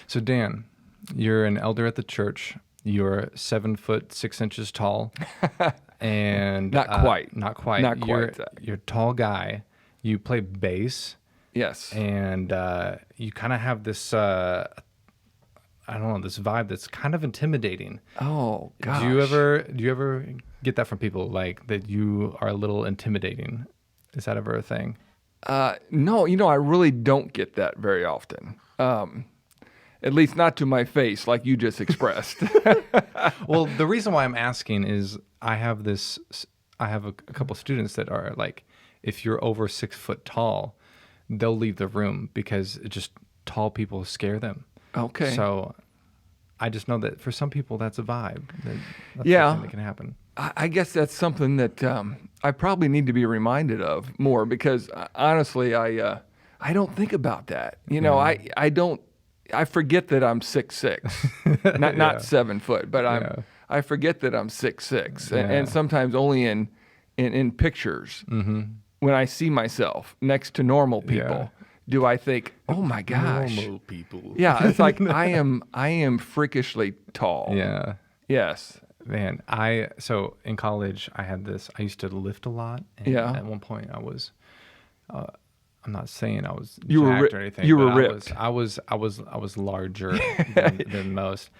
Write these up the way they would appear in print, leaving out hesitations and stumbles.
So Dan, you're an elder at the church. You're 7'6" tall, and Not quite. Not quite. Not quite. You're a tall guy. You play bass, Yes. and you kind of have this. I don't know, this vibe that's kind of intimidating. Oh gosh. Do you ever get that from people, like that you are a little intimidating? Is that ever a thing? No, I really don't get that very often. At least not to my face, like you just expressed. Well, the reason why I'm asking is I have a couple students that are like, if you're over 6 foot tall, they'll leave the room because it just tall people scare them. Okay. So I just know that for some people that's a vibe. That's Yeah. something that can happen. I guess that's something that I probably need to be reminded of more because honestly, I don't think about that. I forget that I'm 6'6", not 7 foot, but I forget that I'm 6'6", and sometimes only in pictures when I see myself next to normal people. Do I think, oh my gosh, Normal people. Yeah, it's like I am freakishly tall. Yeah. Yes. Man, so in college I used to lift a lot. And at one point I was, I'm not saying I was jacked or anything. You were but ripped. I was larger than most,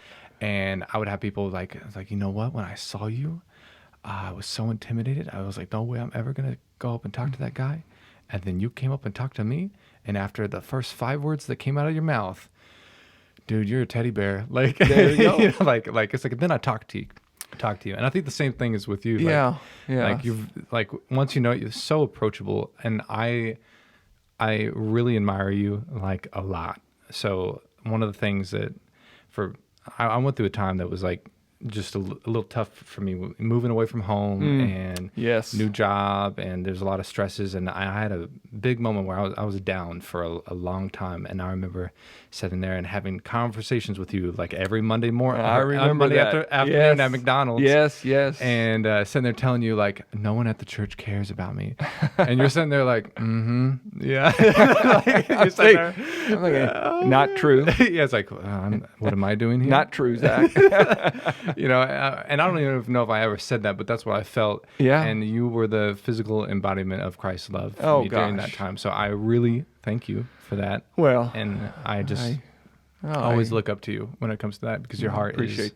and I would have people like, you know what? When I saw you, I was so intimidated. I was like, no way I'm ever gonna go up and talk to that guy. And then you came up and talked to me, and after the first 5 words that came out of your mouth, dude, you're a teddy bear. Like, there you go. like it's like then I talk to you, and I think the same thing is with you. Yeah. Like once you know it, you're so approachable, and I really admire you like a lot. So one of the things that I went through a time that was like just a little tough for me, moving away from home and new job, and there's a lot of stresses, and I had a big moment where I was down for a long time, and I remember sitting there and having conversations with you like every Monday morning. I remember Monday that. afternoon at McDonald's. Yes. And sitting there telling you like no one at the church cares about me, and you're sitting there like, yeah. Like, you're sitting there, I'm like, not true. Yeah, it's like, what am I doing here? Not true, Zach. And I don't even know if I ever said that, but that's what I felt. Yeah. And you were the physical embodiment of Christ's love for me during that time. So I really thank you for that. Well, and I always look up to you when it comes to that, because your heart is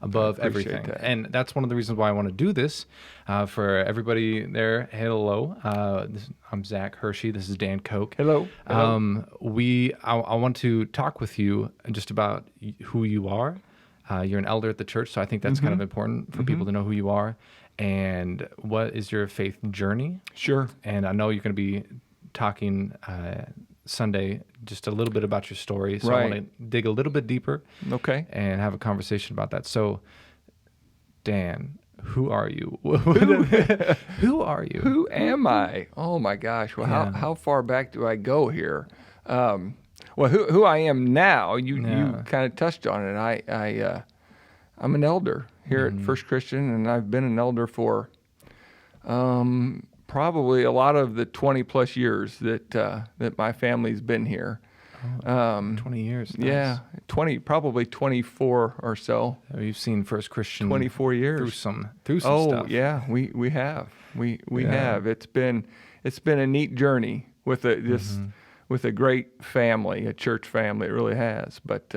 above everything. That. And that's one of the reasons why I want to do this. For everybody there, hello. I'm Zach Hershey. This is Dan Koch. Hello. I want to talk with you just about who you are. You're an elder at the church, so I think that's kind of important for people to know who you are and what is your faith journey. Sure. And I know you're going to be talking Sunday just a little bit about your story, so I want to dig a little bit deeper. Okay. And have a conversation about that. So, Dan, who are you? Who are you? Who am I? Oh my gosh! Well, how far back do I go here? Well, who I am now, you kind of touched on it. I'm an elder here at First Christian, and I've been an elder for probably a lot of the 20 plus years that my family's been here. 20 years. Nice. Yeah, probably 24 or so. You've seen First Christian 24 years through some stuff. Oh yeah, we have. We have. It's been a neat journey with with a great family, a church family. It really has. But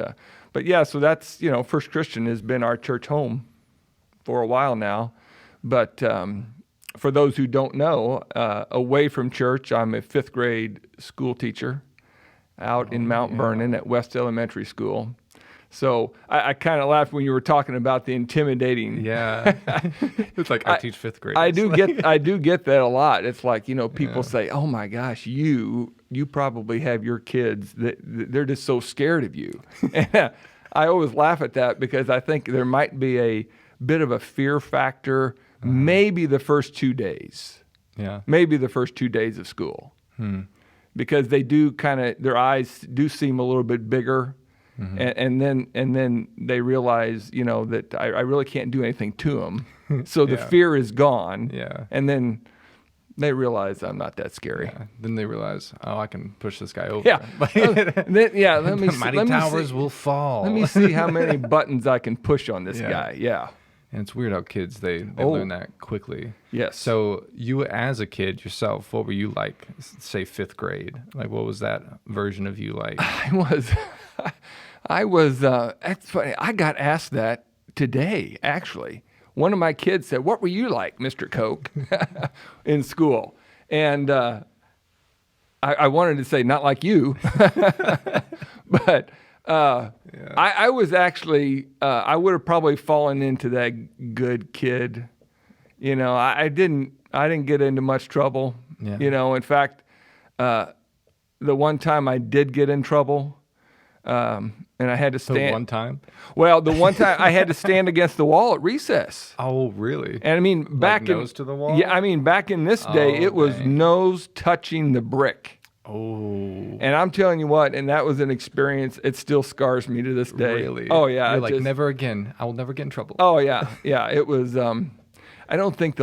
yeah, so that's, First Christian has been our church home for a while now. But for those who don't know, away from church, I'm a 5th grade school teacher out in Mount Vernon at West Elementary School. So I kind of laughed when you were talking about the intimidating. Yeah, it's like I teach 5th grade. I do get that a lot. It's like, people say, "Oh my gosh, you probably have your kids that they're just so scared of you." And I always laugh at that because I think there might be a bit of a fear factor. Maybe the first 2 days. Yeah. Maybe the first 2 days of school. Because they do their eyes do seem a little bit bigger. And then they realize, that I really can't do anything to them. So the fear is gone. Yeah. And then They realize I'm not that scary. Yeah. Then they realize, oh, I can push this guy over. Yeah. Let me The see. mighty Let me towers see. will fall. Let me see how many buttons I can push on this guy. Yeah. And it's weird how kids, they learn that quickly. Yes. So you as a kid yourself, what were you like, say 5th grade? Like what was that version of you like? I was, that's funny. I got asked that today, actually. One of my kids said, "What were you like, Mr. Koch?" in school. And I wanted to say, not like you. But I was actually, I would have probably fallen into that good kid. You know, I didn't get into much trouble. Yeah. You know, in fact, the one time I did get in trouble, and I had to stand. The one time? Well, the one time I had to stand against the wall at recess. Oh, really? And I mean, back nose to the wall? Yeah, I mean, back in this day, it was dang. nose touching the brick. Oh. And I'm telling you what, and that was an experience. It still scars me to this day. Really? Oh yeah. You're like, never again. I will never get in trouble. Oh yeah, yeah. It was. I don't think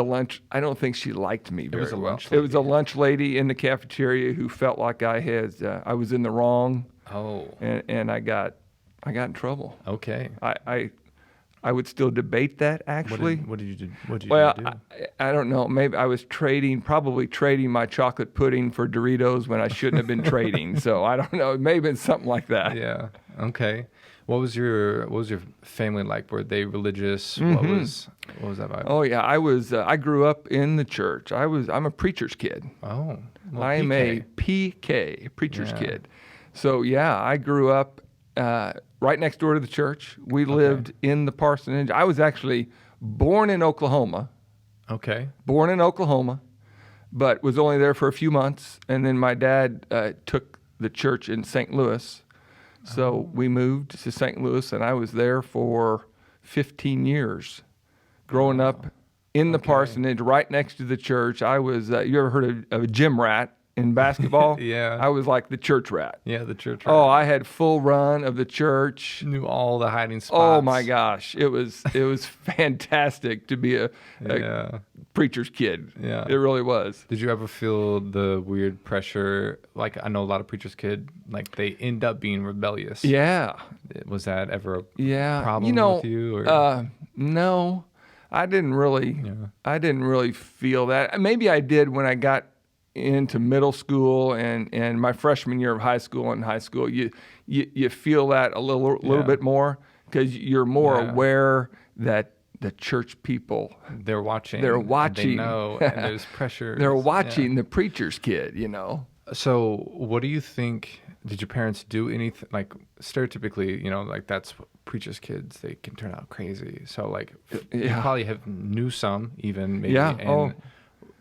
she liked me very was a well. lunch It was a lunch lady in the cafeteria who felt like I was in the wrong. Oh. And I got in trouble. Okay. I would still debate that, actually. What did you do? What did you Well, do? I don't know. Maybe I was probably trading my chocolate pudding for Doritos when I shouldn't have been trading. So I don't know. It may have been something like that. Yeah. Okay. What was your family like? Were they religious? Mm-hmm. What was that vibe? Oh yeah, I grew up in the church. I'm a preacher's kid. Oh. Well, I am PK. a PK, preacher's Yeah. kid. So yeah, I grew up right next door to the church. We lived in the parsonage. I was actually born in Oklahoma, Okay. but was only there for a few months. And then my dad took the church in St. Louis. So we moved to St. Louis, and I was there for 15 years, growing up in the parsonage right next to the church. I was, you ever heard of a gym rat in basketball? Yeah. I was like the church rat. Yeah, the church. Oh, I had full run of the church. Knew all the hiding spots. Oh my gosh, it was fantastic to be a Yeah. preacher's kid. Yeah. It really was. Did you ever feel the weird pressure? Like I know a lot of preachers' kid, like they end up being rebellious. Yeah, Was that ever a yeah. problem with you? Or? No, I didn't really. Yeah. I didn't really feel that. Maybe I did when I got into middle school and my freshman year of high school. In high school, you feel that a little bit more because you're more aware that the church people, They're watching. They're and watching. They know, and there's pressure. they're watching the preacher's kid. You know. So, what do you think? Did your parents do anything like stereotypically? You know, like that's what preachers' kids. They can turn out crazy. So, like, you probably knew some even maybe. Yeah. And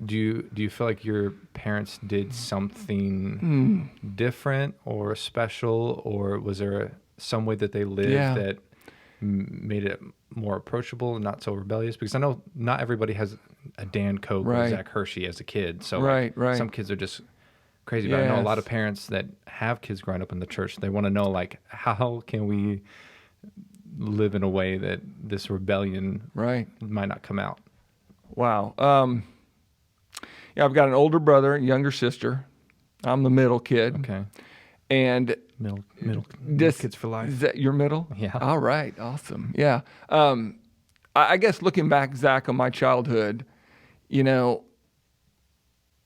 do you feel like your parents did something different or special, or was there some way that they lived that made it more approachable and not so rebellious? Because I know not everybody has a Dan Koch or Zach Hershey as a kid. So Right. some kids are just crazy. But I know a lot of parents that have kids growing up in the church, they want to know, like, how can we live in a way that this rebellion might not come out? Wow. Yeah, I've got an older brother and younger sister. I'm the middle kid. Okay. And Middle kids for life. Is that your middle? Yeah. All right. Awesome. Yeah. I guess looking back, Zach, on my childhood, you know,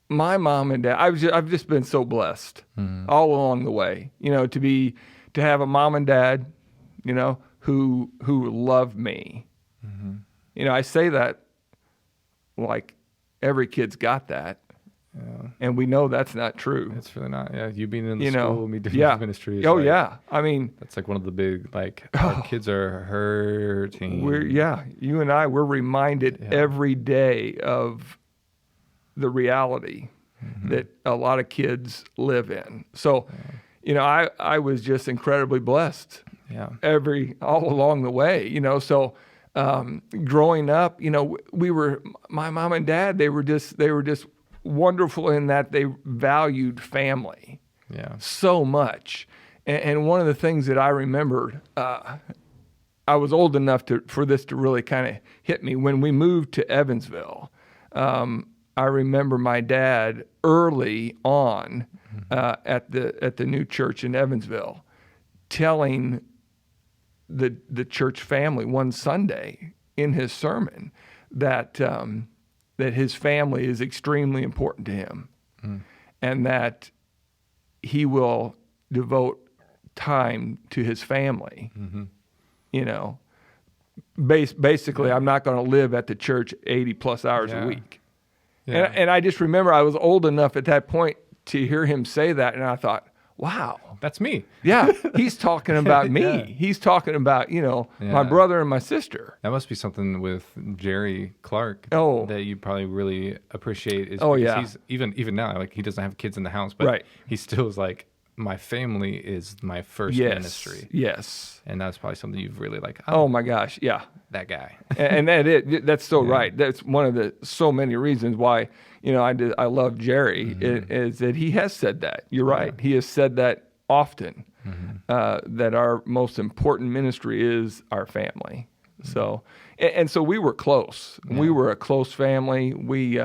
my mom and dad, I've just been so blessed all along the way, you know, to have a mom and dad, you know, who love me. You know, I say that like every kid's got that. Yeah. And we know that's not true. It's really not. Yeah, you being in the You school, know, me doing this ministry. Is Oh, like, yeah. I mean, that's like one of the big, like, our kids are hurting. You and I, we're reminded every day of the reality that a lot of kids live in. So, you know, I was just incredibly blessed. Yeah. All along the way, you know. So, growing up, you know, my mom and dad, they were just wonderful in that they valued family so much. And one of the things that I remembered, I was old enough for this to really kind of hit me when we moved to Evansville. I remember my dad early on at the new church in Evansville telling the church family one Sunday in his sermon that that his family is extremely important to him, and that he will devote time to his family. You know, basically, I'm not going to live at the church 80 plus hours a week. Yeah. And I just remember I was old enough at that point to hear him say that, and I thought, wow. That's me. Yeah, he's talking about me. Yeah. He's talking about, my brother and my sister. That must be something with Jerry Clark Oh. that you probably really appreciate. Is Oh, because yeah. He's even now, like, he doesn't have kids in the house, but Right. he still is like, my family is my first Yes. ministry. Yes. And that's probably something you've really like, Oh my gosh. Yeah. that guy. And that's so right. That's one of the so many reasons why, I love Jerry is that he has said that. You're right. He has said that often, that our most important ministry is our family. So, and so we were close. We were a close family. We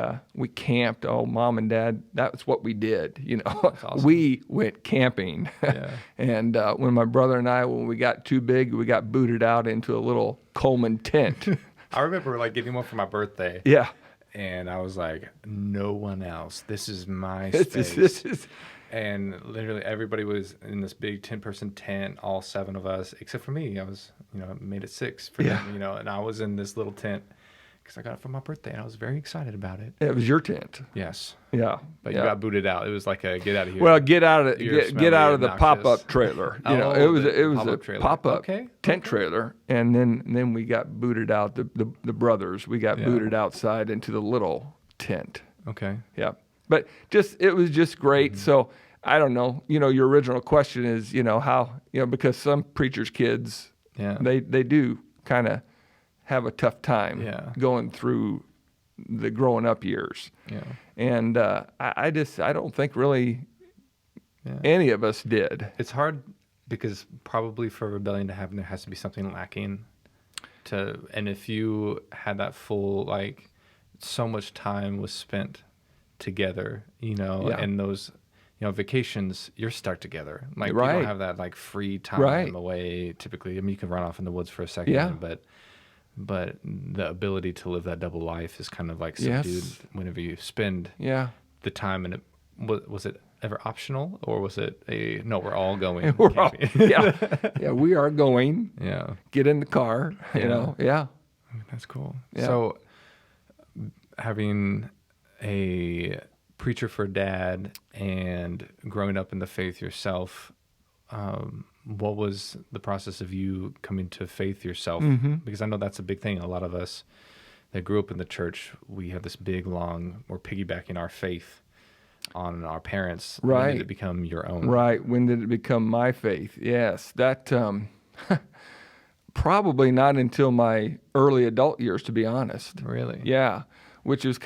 camped. Oh, mom and dad, that's what we did. awesome. We went camping. Yeah. And when my brother and I, when we got too big, we got booted out into a little Coleman tent. I remember like getting one for my birthday. Yeah. And I was like, no one else. This is my This space. is And literally everybody was in this big 10-person tent, all 7 of us, except for me. I was, made it 6 for them, and I was in this little tent because I got it for my birthday, and I was very excited about it. it was your tent. Yes. Yeah. But yeah. you got booted out. It was like a get out of here. Well, get out of You're get out of the smelly, pop-up obnoxious. trailer. Oh, it was the a pop-up trailer. pop-up Okay, tent trailer, and then we got booted out. The brothers, we got booted outside into the little tent. Okay. Yeah, but it was just great. So I don't know. Your original question is, how because some preachers' kids, they do kind of have a tough time going through the growing up years. Yeah. And I don't think really any of us did. It's hard because probably for rebellion to happen, there has to be something lacking. And if you had that full, like, so much time was spent together, and those, vacations, you're stuck together. Like, you don't have that, like, free time away typically. I mean, you can run off in the woods for a second, but the ability to live that double life is kind of like subdued whenever you spend the time. And was it ever optional, or was it we're all going? We are going. Yeah. Get in the car, Yeah. That's cool. Yeah. So having a preacher for dad and growing up in the faith yourself, what was the process of you coming to faith yourself? Because I know that's a big thing. A lot of us that grew up in the church, we have this big, long, we're piggybacking our faith on our parents. Right. When did it become your own? Right. When did it become my faith? Yes. That probably not until my early adult years, to be honest. Really? Yeah. Which is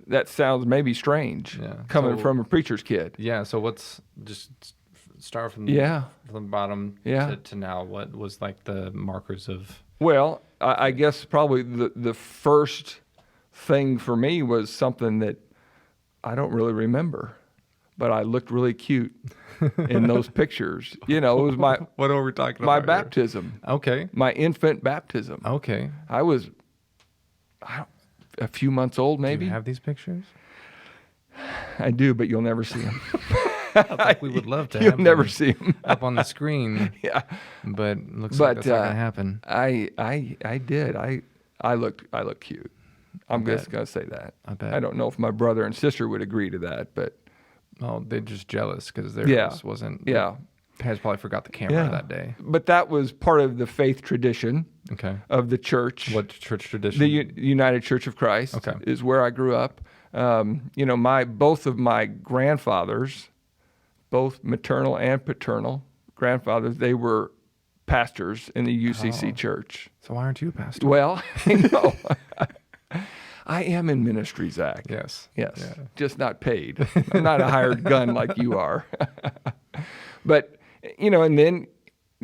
that sounds maybe strange coming from a preacher's kid. Yeah. So let's just start from the bottom to now. What was like the markers of? Well, I guess probably the first thing for me was something that I don't really remember, but I looked really cute in those pictures. It was my What are we talking about? my here? baptism. Okay. My infant baptism. Okay. I was a few months old, maybe. Do you have these pictures? I do, but you'll never see them. We would love to. You'll have never them see them. up on the screen. Yeah, But looks like that's not gonna happen. I did. I looked cute. I'm just gonna say that. I bet. I don't know if my brother and sister would agree to that, but Oh, they're just jealous because theirs wasn't. Yeah. Parents probably forgot the camera that day. But that was part of the faith tradition Okay. of the church. What church tradition? The United Church of Christ is where I grew up. Both of my grandfathers, both maternal and paternal grandfathers, they were pastors in the UCC church. So why aren't you a pastor? Well, I know. I am in ministry, Zach. Yes. Yes. Yeah. Just not paid. I'm not a hired gun like you are. But, and then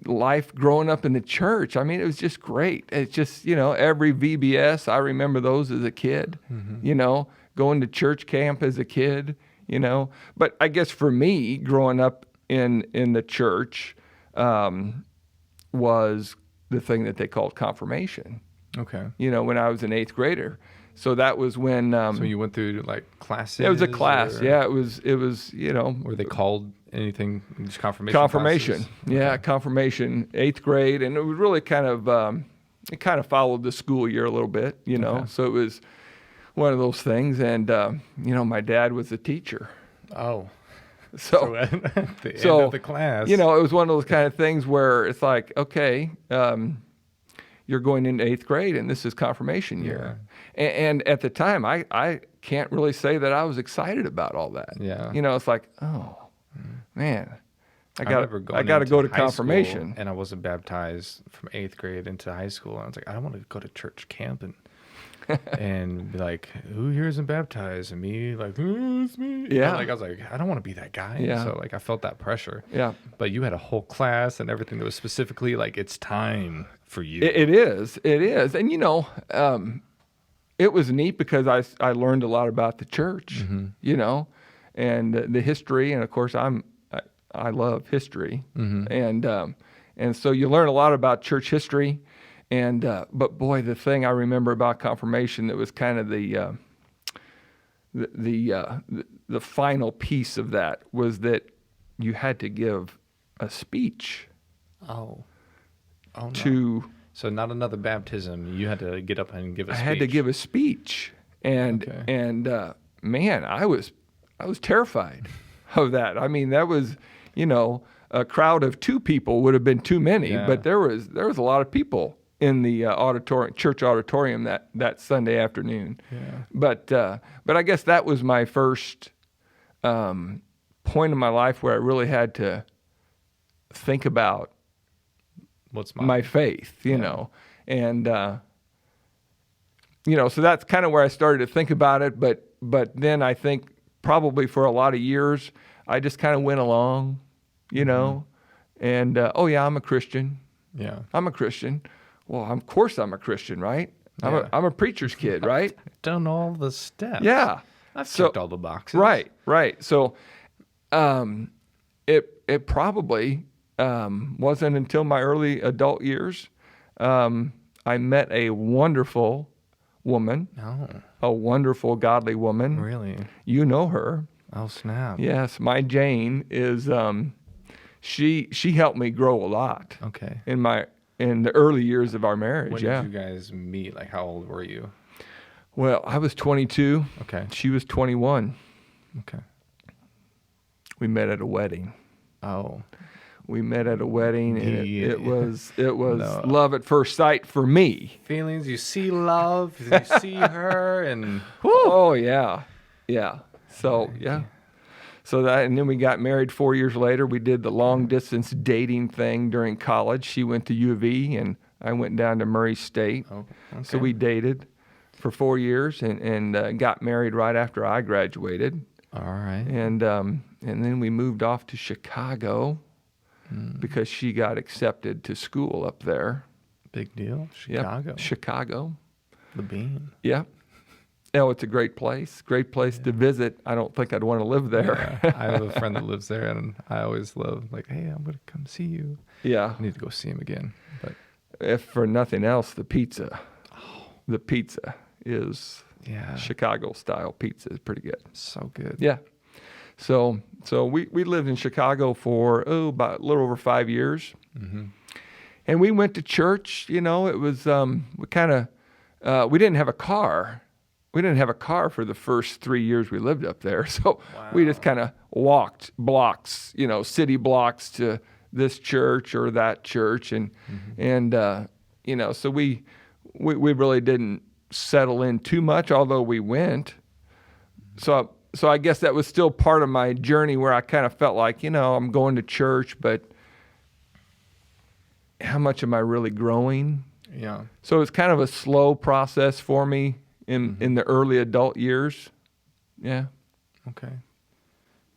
life growing up in the church, I mean, it was just great. It's just, every VBS, I remember those as a kid, going to church camp as a kid, you know. But I guess for me, growing up in the church was the thing that they called confirmation. Okay. You know, when I was an 8th grader. So that was when. So you went through like classes? It was a class. Or, Yeah, it was, you know. Were they called anything? Just confirmation? Confirmation. Classes? Yeah, Okay. confirmation, 8th grade. And it was really kind of, it kind of followed the school year a little bit, you know. Okay. So it was one of those things. And, you know, my dad was a teacher. Oh. So at the end of the class. You know, it was one of those kind of things where it's like, okay, you're going into 8th grade and this is confirmation year. And at the time, I can't really say that I was excited about all that. Yeah. You know, it's like, oh, man, I remember got going to go to into high confirmation. school, and I wasn't baptized from 8th grade into high school. And I was like, I don't want to go to church camp and be like, who here isn't baptized? And me, like, it's me. Yeah. Like, I was like, I don't want to be that guy. Yeah. So, like, I felt that pressure. Yeah. But you had a whole class and everything that was specifically like, it's time for you. It is. And, you know, it was neat because I learned a lot about the church, you know, and the history. And, of course, I love history. And so you learn a lot about church history. And but boy, the thing I remember about confirmation that was kind of the final piece of that was that you had to give a speech. Oh no. To so not another baptism. You had to get up and give a speech. I had to give a speech, and man, I was terrified of that. I mean, that was, you know, a crowd of 2 people would have been too many, but there was a lot of people in the church auditorium that Sunday afternoon. Yeah. But I guess that was my first point in my life where I really had to think about What's my faith, you know, and you know, so that's kind of where I started to think about it. But then I think probably for a lot of years I just kind of went along, you know, and oh yeah, I'm a Christian. Yeah. I'm a Christian. Well, of course I'm a Christian, right? I'm a preacher's kid, right? I've done all the steps. Yeah. I've checked all the boxes. Right. So, it probably wasn't until my early adult years I met a wonderful woman. Oh. A wonderful, godly woman. Really? You know her. Oh, snap. Yes, my Jane is. She helped me grow a lot. Okay. In the early years of our marriage. When did you guys meet? Like, how old were you? Well, I was 22. Okay. She was 21. Okay. We met at a wedding. Oh. We met at a wedding, and it was No. love at first sight for me. Feelings, you see love, you see her, and Oh yeah. So yeah. So that, and then we got married 4 years later. We did the long distance dating thing during college. She went to U of E, and I went down to Murray State. Oh, okay. So we dated for 4 years and got married right after I graduated. All right. And then we moved off to Chicago because she got accepted to school up there. Big deal. Yep, Chicago. Chicago. The Bean. Yeah. Oh, it's a great place. Great place to visit. I don't think I'd want to live there. Yeah. I have a friend that lives there, and I always love, like, hey, I'm going to come see you. Yeah. I need to go see him again. But If for nothing else, the pizza. The pizza is Chicago style pizza is pretty good. So good. Yeah. So we lived in Chicago for about a little over 5 years. Mm-hmm. And we went to church. You know, it was we didn't have a car. We didn't have a car for the first 3 years we lived up there. So we just kind of walked blocks, you know, city blocks to this church or that church. And you know, so we really didn't settle in too much, although we went. So I guess that was still part of my journey where I kind of felt like, you know, I'm going to church, but how much am I really growing? Yeah. So it's kind of a slow process for me in the early adult years. Yeah. Okay.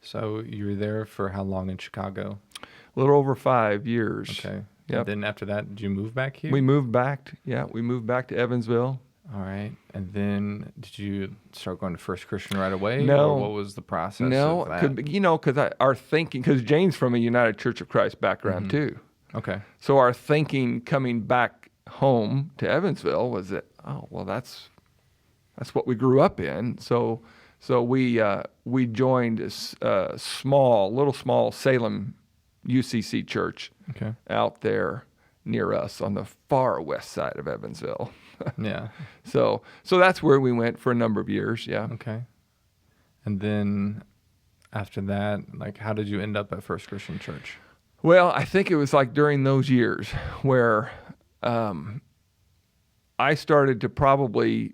So you were there for how long in Chicago? A little over 5 years. Okay. Yep. And then after that, did you move back here? We moved back. We moved back to Evansville. All right. And then did you start going to First Christian right away? No. Or what was the process No, of that? because our thinking, because Jane's from a United Church of Christ background too. Okay. So our thinking coming back home to Evansville was that, oh, well, that's what we grew up in. So we joined a little small Salem UCC church Okay. out there near us on the far west side of Evansville. Yeah. So that's where we went for a number of years. Yeah. Okay. And then after that, like, how did you end up at First Christian Church? Well, I think it was like during those years where I started to probably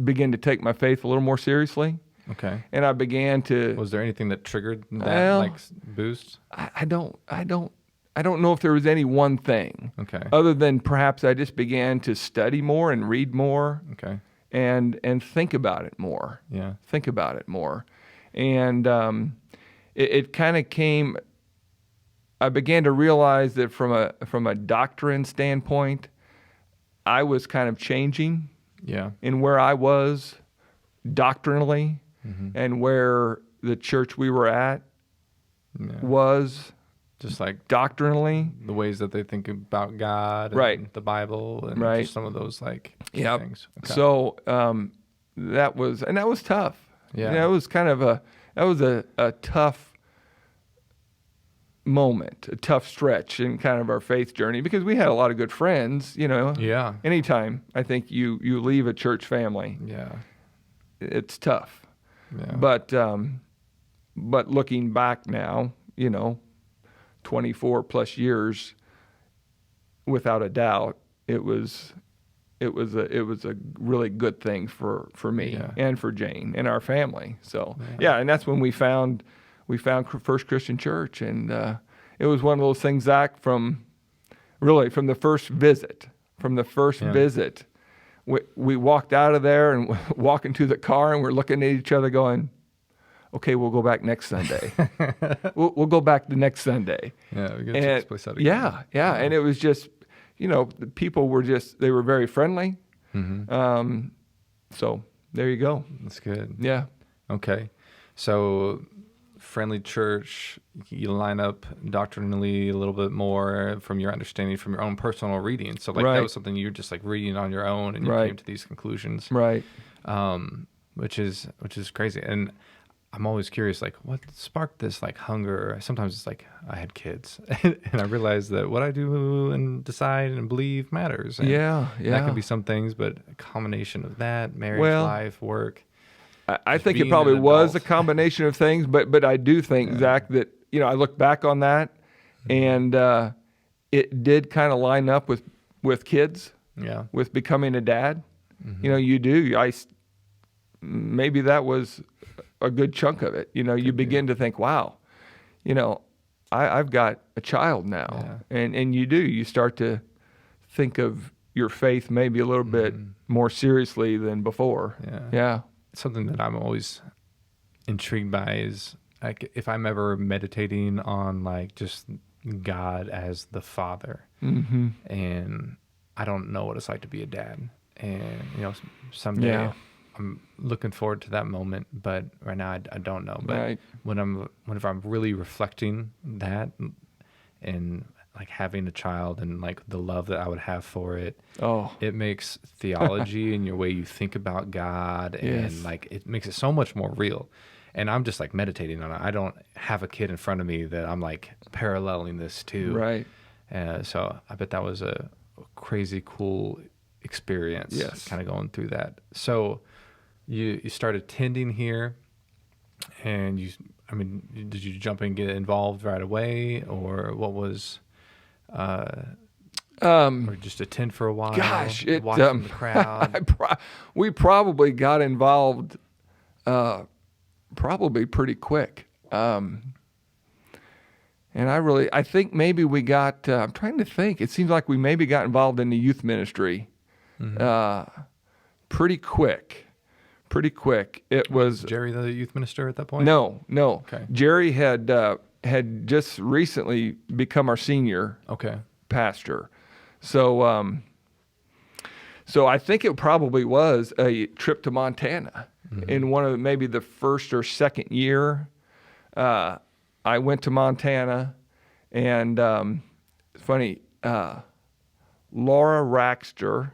begin to take my faith a little more seriously. Okay. And I began to. Was there anything that triggered that Well, boost? I don't know if there was any one thing. Okay. Other than perhaps I just began to study more and read more Okay. and think about it more. Yeah. Think about it more. And it kind of came. I began to realize that from a doctrine standpoint, I was kind of changing Yeah. in where I was doctrinally Mm-hmm. and where the church we were at Yeah. was Just like doctrinally. the ways that they think about God and Right. the Bible and Right. just some of those Yep. things. Okay. So that was tough. Yeah. It was kind of a tough moment, a tough stretch in kind of our faith journey because we had a lot of good friends, Yeah. Anytime I think you leave a church family, Yeah. it's tough. Yeah. But looking back now, 24 plus years, without a doubt, it was a really good thing for me Yeah. and for Jane and our family. So Yeah. and that's when we found First Christian Church, and it was one of those things, Zach, from the first visit. Visit, we walked out of there and walking to the car, and we're looking at each other, going, "Okay, we'll go back next Sunday. we'll go back the next Sunday." Yeah. We got to check this place out again. Yeah, and it was just, the people were they were very friendly. Mm-hmm. So there you go. That's good. Yeah. Okay. So friendly church, you line up doctrinally a little bit more from your understanding, from your own personal reading. So Right. that was something you were just reading on your own and you Right. came to these conclusions, Right. which is crazy. And I'm always curious, what sparked this hunger? Sometimes it's I had kids and I realized that what I do and decide and believe matters. And Yeah. that could be some things, but a combination of that, marriage, Well, life, work. I think it being probably an was a adult. combination of things, but I do think, Zach, that, I look back on that and it did kind of line up with kids, Yeah. with becoming a dad. Mm-hmm. You do. Maybe that was a good chunk of it. You begin to think, wow, I've got a child now. Yeah. And you do. You start to think of your faith maybe a little bit more seriously than before. Yeah. Yeah. Something that I'm always intrigued by is if I'm ever meditating on just God as the Father, Mm-hmm. and I don't know what it's like to be a dad, and someday Yeah. I'm looking forward to that moment, but right now I don't know. But Right. whenever I'm really reflecting that and having a child and the love that I would have for it, Oh, it makes theology and your way you think about God and Yes. it makes it so much more real. And I'm just meditating on it. I don't have a kid in front of me that I'm paralleling this to. right. So I bet that was a crazy cool experience. Yes. Kind of going through that. So you started tending here, and did you jump in and get involved right away, or what was? Or just attend for a while. Gosh, watch from the crowd. We probably got involved probably pretty quick. And I think maybe we got, I'm trying to think, it seems like we maybe got involved in the youth ministry pretty quick. It was, Jerry, the youth minister at that point? no. Okay. Jerry had just recently become our senior Okay. pastor. So So I think it probably was a trip to Montana in one of maybe the first or second year. I went to Montana, and it's funny, Laura Raxter,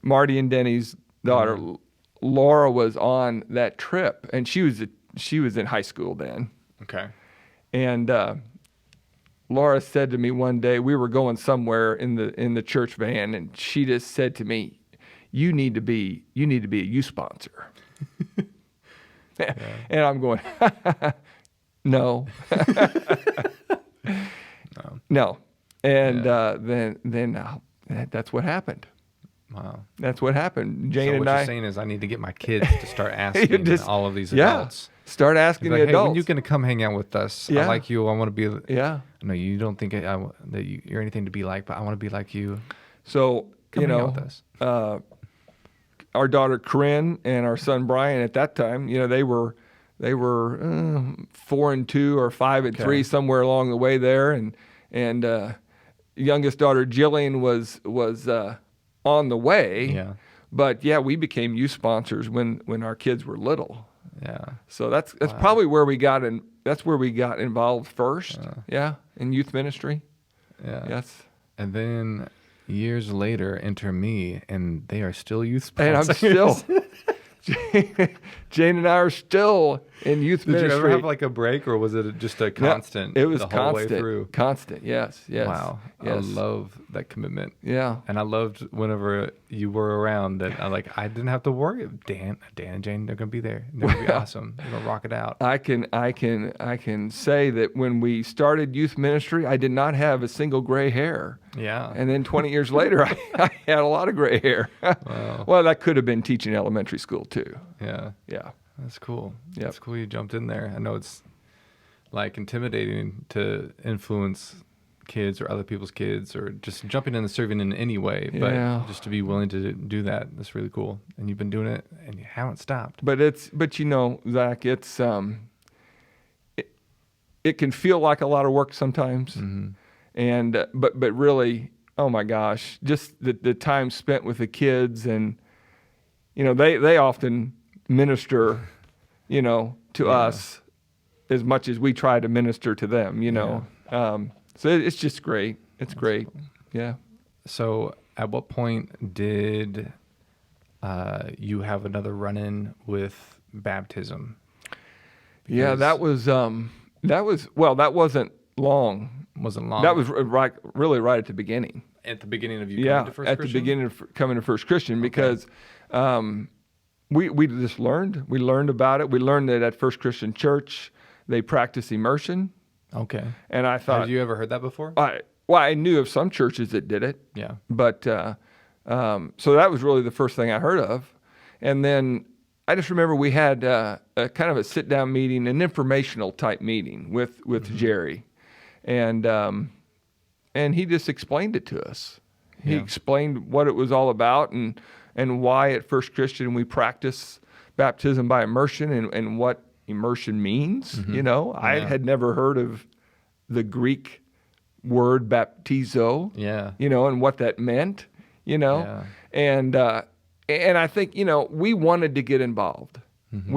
Marty and Denny's daughter, Laura was on that trip, and she was in high school then. Okay. And Laura said to me one day, we were going somewhere in the church van, and she just said to me, "You need to be a youth sponsor." Yeah. And I'm going, no. No. And then that's what happened. Wow. That's what happened. Jane So and what I. you're saying is I need to get my kids to start asking all of these adults. Start asking Like, the hey, adults. when you going to come hang out with us? Yeah. I like you. I want to be. Yeah. No, you don't think that you're anything to be like, but I want to be like you. So, Come hang out with us. Our daughter Corinne and our son Brian at that time, they were 4 and 2 or 5 and 3 somewhere along the way there, and youngest daughter Jillian was on the way. Yeah. But yeah, we became youth sponsors when our kids were little. Yeah. So that's probably where we got in. That's where we got involved first. Yeah, in youth ministry. Yeah. Yes. And then years later, enter me, and they are still youth sponsors. And I'm still. Jane and I are still in youth ministry. Did you ever have like a break, or was it just a constant? No, it was the constant. whole way through? Constant. Yes. Wow. Yes. I love that commitment. Yeah. And I loved whenever you were around that I didn't have to worry. Dan and Jane, they're gonna be there. They're gonna be awesome. They're gonna rock it out. I can say that when we started youth ministry, I did not have a single gray hair. Yeah. And then 20 years later, I had a lot of gray hair. Wow. Well, that could have been teaching elementary school too. Yeah. Yeah. That's cool. Yep. That's cool you jumped in there. I know it's like intimidating to influence kids or other people's kids, or just jumping in and serving in any way, Yeah. but just to be willing to do that, that's really cool. And you've been doing it and you haven't stopped. But Zach, it's it can feel like a lot of work sometimes. Mm-hmm. And but really, oh my gosh, just the time spent with the kids, and they often minister, to us as much as we try to minister to them, So it's just great. It's great. Cool. Yeah. So at what point did you have another run-in with baptism? Yeah, that wasn't long. Wasn't long. That was really right at the beginning. At the beginning of you coming to First at Christian? the beginning of coming to First Christian, because we just learned. We learned about it. We learned that at First Christian Church they practice immersion. Okay. And I thought, had you ever heard that before? I knew of some churches that did it. Yeah. But so that was really the first thing I heard of. And then I just remember we had a kind of a sit-down meeting, an informational type meeting with mm-hmm. Jerry, and he just explained it to us. He explained what it was all about, and why at First Christian we practice baptism by immersion, and what immersion means. Mm-hmm. I had never heard of the Greek word baptizo. Yeah. And what that meant. Yeah. And I think we wanted to get involved. Mm-hmm.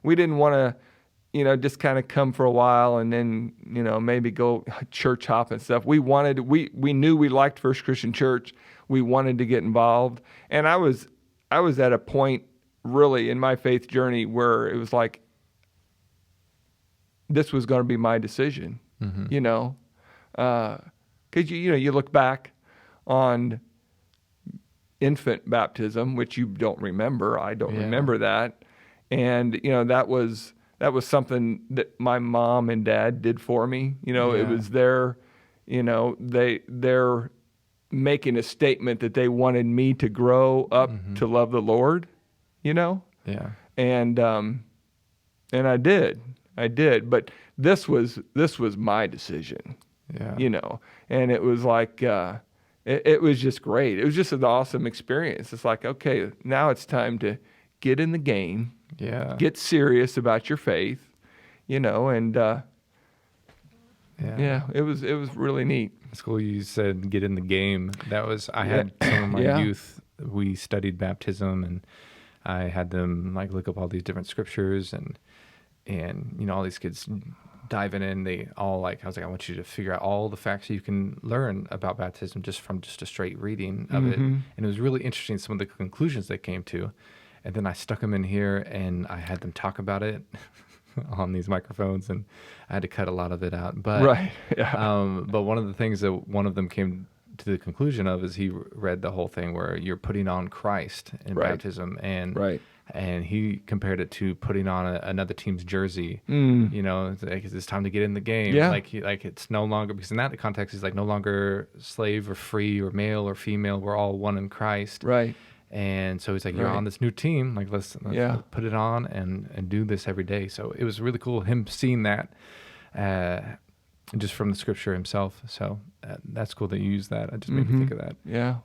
We didn't want to just kind of come for a while and then maybe go church hop and stuff. We knew we liked First Christian Church. We wanted to get involved, and I was at a point really in my faith journey where it was like this was going to be my decision. Mm-hmm. Because you look back on infant baptism, which you don't remember. I don't remember that. And, that was something that my mom and dad did for me. It was they're making a statement that they wanted me to grow up mm-hmm. to love the Lord, Yeah. And I did. But this was my decision. Yeah. And it was like, it was just great. It was just an awesome experience. It's like, okay, now it's time to get in the game. Yeah. Get serious about your faith, and it was really neat. School, you said get in the game. That was, I had some of my Yeah. youth, we studied baptism, and I had them like look up all these different scriptures, and all these kids diving in. They all I was like, I want you to figure out all the facts you can learn about baptism just from just a straight reading of it. And it was really interesting, some of the conclusions they came to. And then I stuck them in here and I had them talk about it on these microphones, and I had to cut a lot of it out. But Right. Yeah. but one of the things that one of them came to the conclusion of is he read the whole thing where you're putting on Christ in baptism, and and he compared it to putting on another team's jersey. It's time to get in the game. Like it's no longer, because in that context he's like no longer slave or free or male or female. We're all one in Christ. Right. And so he's like, you're on this new team. Like, let's put it on and do this every day. So it was really cool him seeing that just from the scripture himself. So that's cool that you use that. It just made me think of that. Yeah.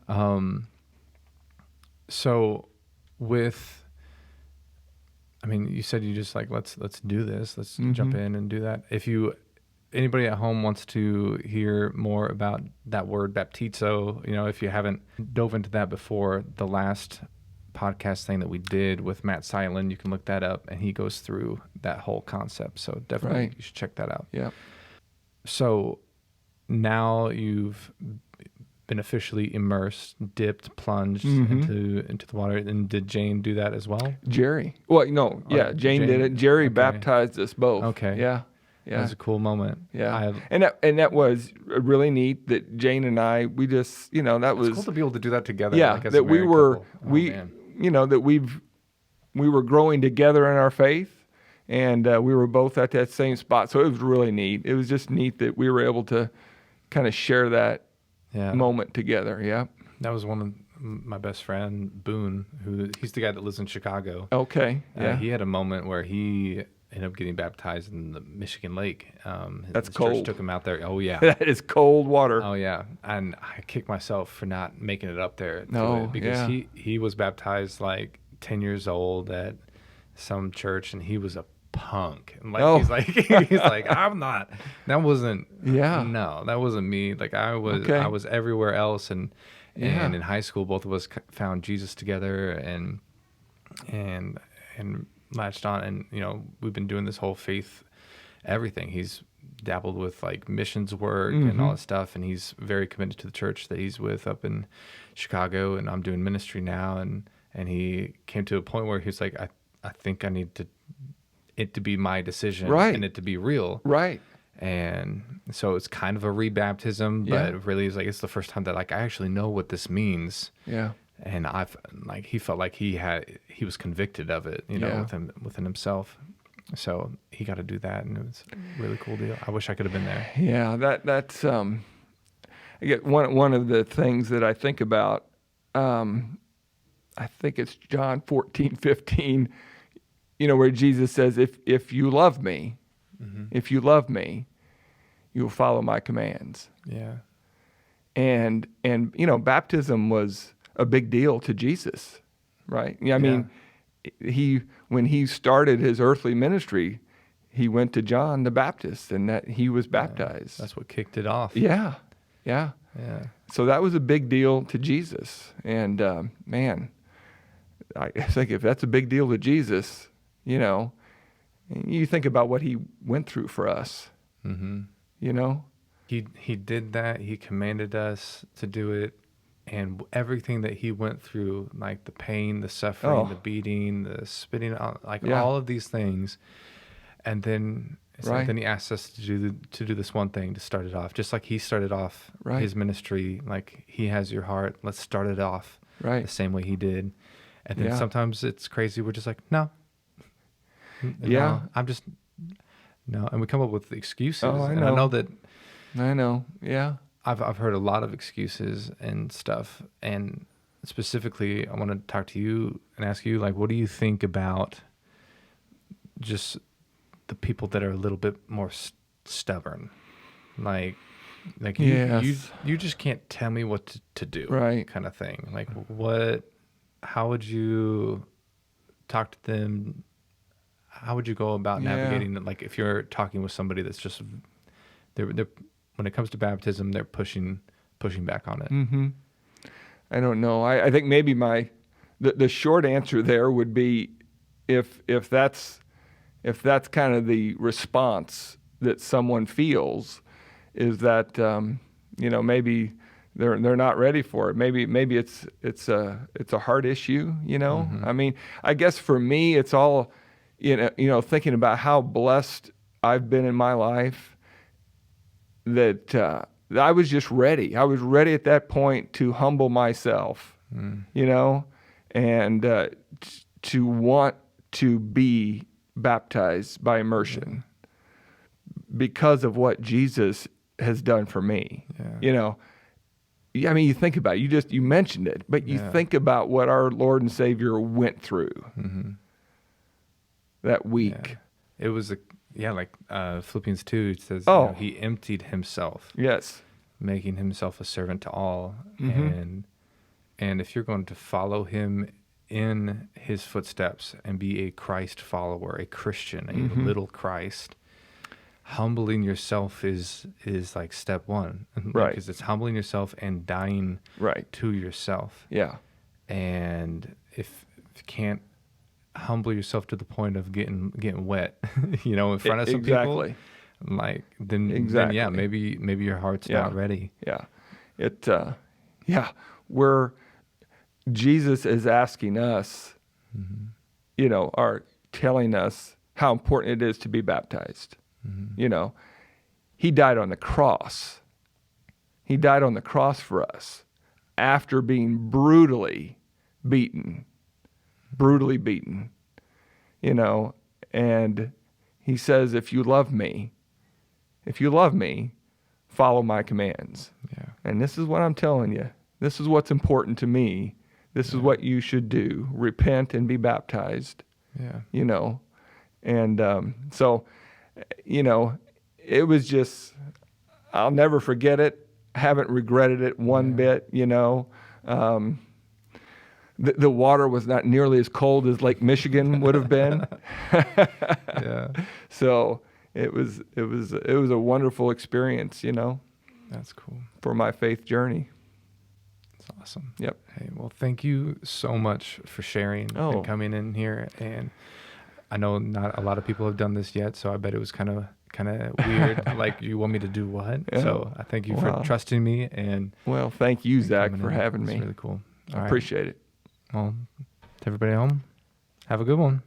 So you said you just like, let's do this. Let's jump in and do that. If anybody at home wants to hear more about that word baptizo, if you haven't dove into that before, the last podcast thing that we did with Matt Silent, you can look that up, and he goes through that whole concept. So definitely you should check that out. Yeah. So now you've been officially immersed, dipped, plunged into the water. And did Jane do that as well? Jerry. Well, no. Yeah, Jane did it. Jerry baptized us both. Okay. Yeah. Yeah. That was a cool moment. Yeah. And that was really neat that Jane and I, we just, that was cool to be able to do that together. Yeah. Like as that a married couple. That we were growing together in our faith, and we were both at that same spot. So it was really neat. It was just neat that we were able to kind of share that moment together. Yeah. That was one of my best friend, Boone, he's the guy that lives in Chicago. Okay. Yeah. He had a moment where he ended up getting baptized in the Michigan Lake. That's his cold. Church took him out there. Oh yeah. That is cold water. Oh yeah. And I kicked myself for not making it up there. Because he was baptized like 10 years old at some church, and he was a punk. And he's like, I'm not. That wasn't. Yeah. No, that wasn't me. Like I was everywhere else, and in high school, both of us found Jesus together, and latched on, and we've been doing this whole faith everything. He's dabbled with like missions work and all this stuff, and he's very committed to the church that he's with up in Chicago, and I'm doing ministry now, and he came to a point where he was like, I think I need it to be my decision, and it to be real, right? And so it's kind of a rebaptism, but really it's the first time that I actually know what this means. Yeah. And he felt like he was convicted of it, within himself. So he got to do that, and it was a really cool deal. I wish I could have been there. Yeah, that's I get one of the things that I think about. I think it's John 14:15, where Jesus says, "If you love me, you will follow my commands." Yeah. And baptism was a big deal to Jesus, right? I mean, when he started his earthly ministry, he went to John the Baptist, and that he was baptized. That's what kicked it off. Yeah. So that was a big deal to Jesus, and man, I think if that's a big deal to Jesus, you think about what he went through for us. He did that. He commanded us to do it. And everything that he went through, like the pain, the suffering, the beating, the spitting, all of these things, and then then he asked us to do this one thing to start it off, just like he started off his ministry. Like, he has your heart. Let's start it off the same way he did. And then sometimes it's crazy. We're just like, no, I'm just no, and we come up with excuses. Oh, I know. And I know that. I know. Yeah. I've heard a lot of excuses and stuff, and specifically, I want to talk to you and ask you, what do you think about just the people that are a little bit more stubborn, you just can't tell me what to do, kind of thing. How would you talk to them? How would you go about navigating it? Like, if you're talking with somebody that's just they're when it comes to baptism, they're pushing back on it. Mm-hmm. I don't know. I think maybe the short answer there would be if that's kind of the response that someone feels, is that maybe they're not ready for it. Maybe it's a heart issue. Mm-hmm. I mean, I guess for me, it's all thinking about how blessed I've been in my life, that I was just ready. I was ready at that point to humble myself, and to want to be baptized by immersion because of what Jesus has done for me. Yeah. I mean, you think about it. You mentioned it, but you think about what our Lord and Savior went through that week. Yeah. It was like Philippians 2, it says, he emptied himself. Yes. Making himself a servant to all. Mm-hmm. And if you're going to follow him in his footsteps and be a Christ follower, a Christian, a little Christ, humbling yourself is like step one. Right. Because it's humbling yourself and dying to yourself. Yeah. And if you can't humble yourself to the point of getting wet, in front of some people, like then maybe your heart's not ready. Where Jesus is asking us, are telling us how important it is to be baptized. He died on the cross. He died on the cross for us after being brutally beaten, and he says, if you love me, follow my commands. Yeah. And this is what I'm telling you. This is what's important to me. This is what you should do. Repent and be baptized. Yeah. And so, it was just, I'll never forget it. I haven't regretted it one bit, The water was not nearly as cold as Lake Michigan would have been. Yeah. So it was a wonderful experience, That's cool. for my faith journey. That's awesome. Yep. Hey, well, thank you so much for sharing and coming in here. And I know not a lot of people have done this yet, so I bet it was kind of weird. Like, you want me to do what? Yeah. So I thank you for trusting me. And well, thank you, Zach, for having me. It's really cool. I appreciate it. Well, to everybody at home, have a good one.